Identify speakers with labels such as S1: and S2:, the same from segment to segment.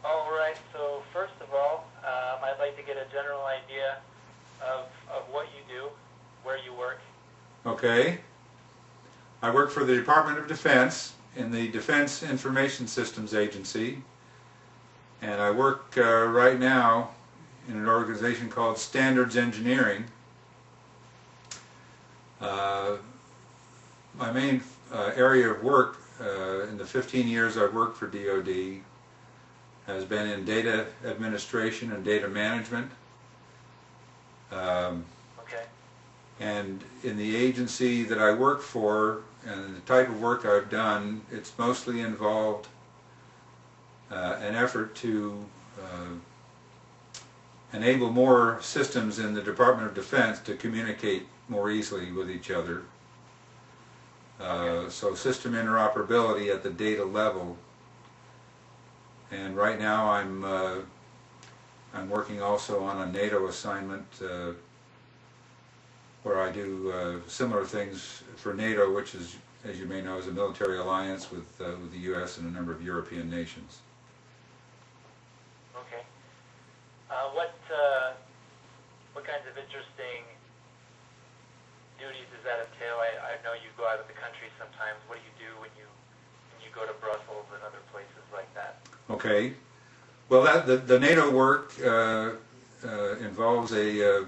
S1: All right, so first of all, I'd like to get a general idea of what you do, where you work.
S2: Okay. I work for the Department of Defense in the Defense Information Systems Agency, and I work right now in an organization called Standards Engineering. My main area of work in the 15 years I've worked for DoD has been in data administration and data management.
S1: Okay.
S2: And in the agency that I work for and the type of work I've done, it's mostly involved an effort to enable more systems in the Department of Defense to communicate more easily with each other. So system interoperability at the data level. And right now I'm working also on a NATO assignment where I do similar things for NATO, which is, as you may know, is a military alliance with the U.S. and a number of European nations.
S1: Okay. What kinds of interesting duties does that entail? I know you go out of the country sometimes. What do you do when you go to Brussels and other places like that?
S2: Okay. Well, the NATO work involves a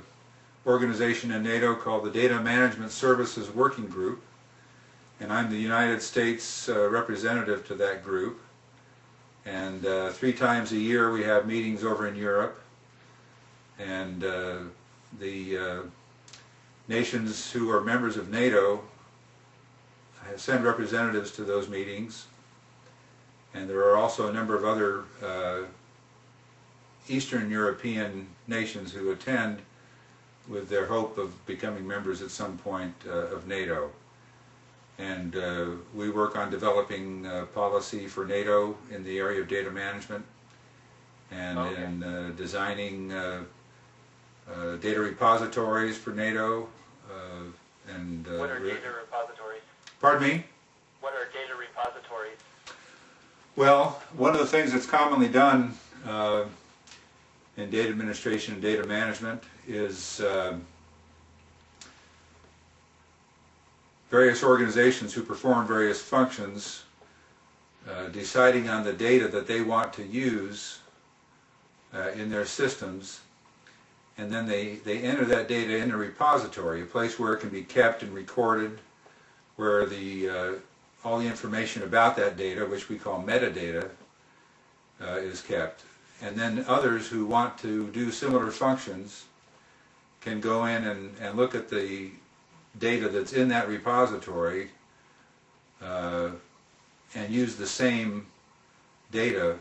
S2: organization in NATO called the Data Management Services Working Group, and I'm the United States representative to that group. And 3 times a year we have meetings over in Europe, and the nations who are members of NATO send representatives to those meetings. And there are also a number of other Eastern European nations who attend with their hope of becoming members at some point of NATO. And we work on developing policy for NATO in the area of data management and in designing data repositories for NATO.
S1: What are data repositories?
S2: Pardon me?
S1: What are data repositories?
S2: Well, one of the things that's commonly done in data administration and data management is various organizations who perform various functions deciding on the data that they want to use in their systems, and then they enter that data in a repository, a place where it can be kept and recorded, where all the information about that data, which we call metadata, is kept. And then others who want to do similar functions can go in and look at the data that's in that repository and use the same data,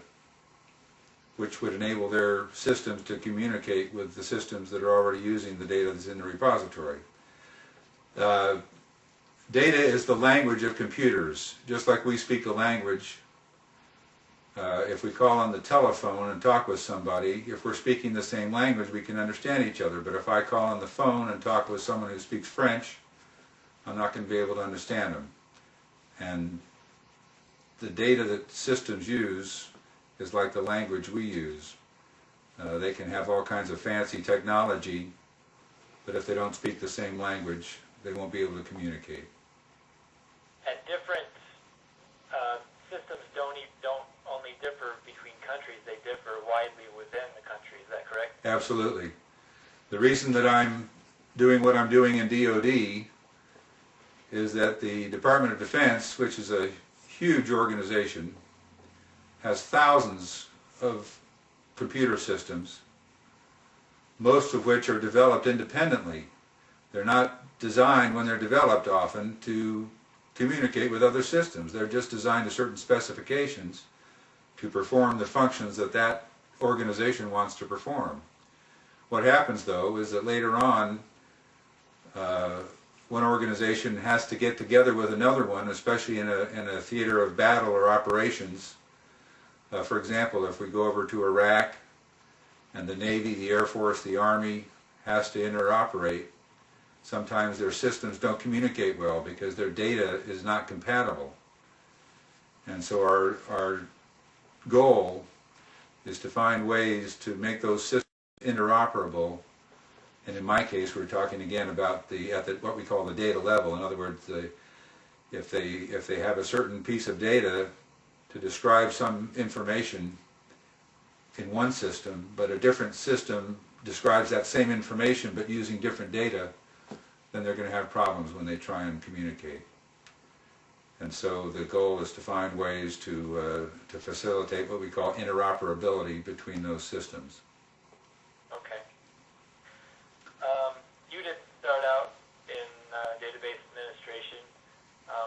S2: which would enable their systems to communicate with the systems that are already using the data that's in the repository. Data is the language of computers. Just like we speak a language, if we call on the telephone and talk with somebody, if we're speaking the same language, we can understand each other. But if I call on the phone and talk with someone who speaks French, I'm not going to be able to understand them. And the data that systems use is like the language we use. They can have all kinds of fancy technology, but if they don't speak the same language, they won't be able to communicate.
S1: And different systems don't only differ between countries, they differ widely within the country, is that correct?
S2: Absolutely. The reason that I'm doing what I'm doing in DoD is that the Department of Defense, which is a huge organization, has thousands of computer systems, most of which are developed independently. They're not designed, when they're developed often, to communicate with other systems. They're just designed to certain specifications to perform the functions that that organization wants to perform. What happens, though, is that later on, one organization has to get together with another one, especially in a theater of battle or operations. For example, if we go over to Iraq and the Navy, the Air Force, the Army has to interoperate, sometimes their systems don't communicate well because their data is not compatible. And so our goal is to find ways to make those systems interoperable. And in my case, we're talking again about what we call the data level. In other words, if they have a certain piece of data to describe some information in one system, but a different system describes that same information but using different data, then they're going to have problems when they try and communicate. And so the goal is to find ways to facilitate what we call interoperability between those systems.
S1: Okay. You did start out in database administration.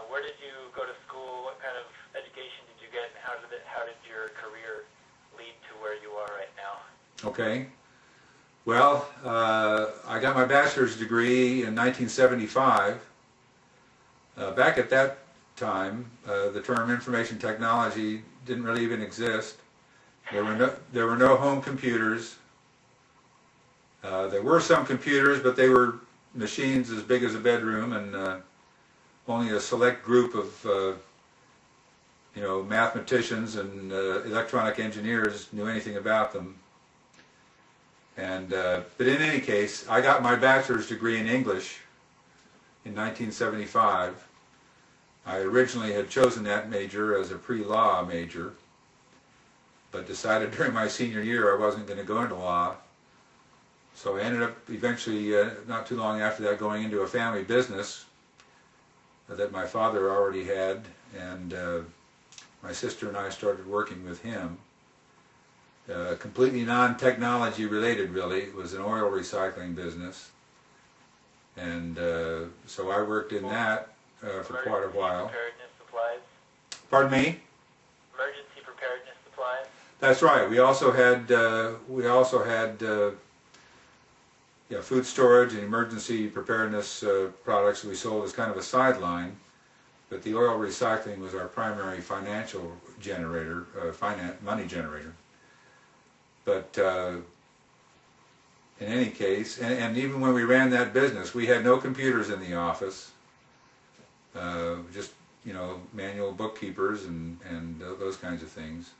S1: Where did you go to school? What kind of education did you get, and how did your career lead to where you are right now?
S2: Okay. Well, I got my bachelor's degree in 1975. Back at that time, the term information technology didn't really even exist. There were no home computers. There were some computers, but they were machines as big as a bedroom, and only a select group of mathematicians and electronic engineers knew anything about them. And but in any case, I got my bachelor's degree in English in 1975. I originally had chosen that major as a pre-law major, but decided during my senior year I wasn't going to go into law. So I ended up eventually, not too long after that, going into a family business that my father already had, and my sister and I started working with him. Completely non-technology related, really. It was an oil recycling business, and so I worked in that for quite a while.
S1: Preparedness supplies?
S2: Pardon me?
S1: Emergency preparedness supplies?
S2: That's right. We also had food storage and emergency preparedness products we sold as kind of a sideline, but the oil recycling was our primary financial generator, money generator. But in any case, and even when we ran that business, we had no computers in the office, just manual bookkeepers and those kinds of things.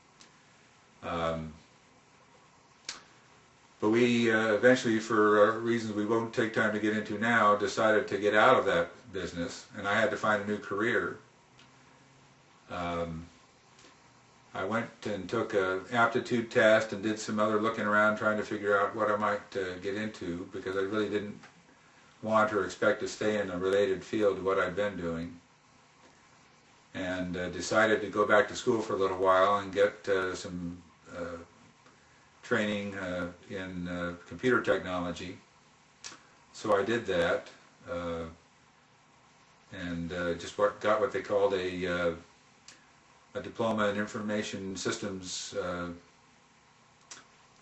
S2: But we eventually, for reasons we won't take time to get into now, decided to get out of that business, and I had to find a new career. I went and took an aptitude test and did some other looking around trying to figure out what I might get into, because I really didn't want or expect to stay in a related field to what I'd been doing. And decided to go back to school for a little while and get some training in computer technology. So I did that, and just got what they called a diploma in information systems.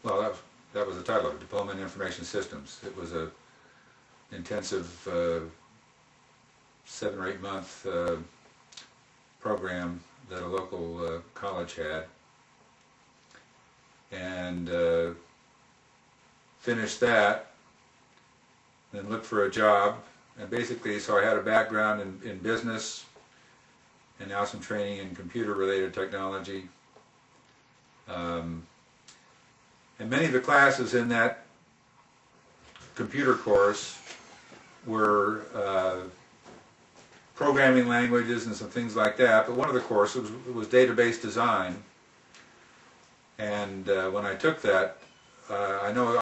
S2: Well, that was the title of it, Diploma in Information Systems. It was a intensive 7 or 8 month program that a local college had, and finished that, then looked for a job, and basically, so I had a background in business, and now some training in computer-related technology. And many of the classes in that computer course were programming languages and some things like that, but one of the courses was database design. And when I took that, I know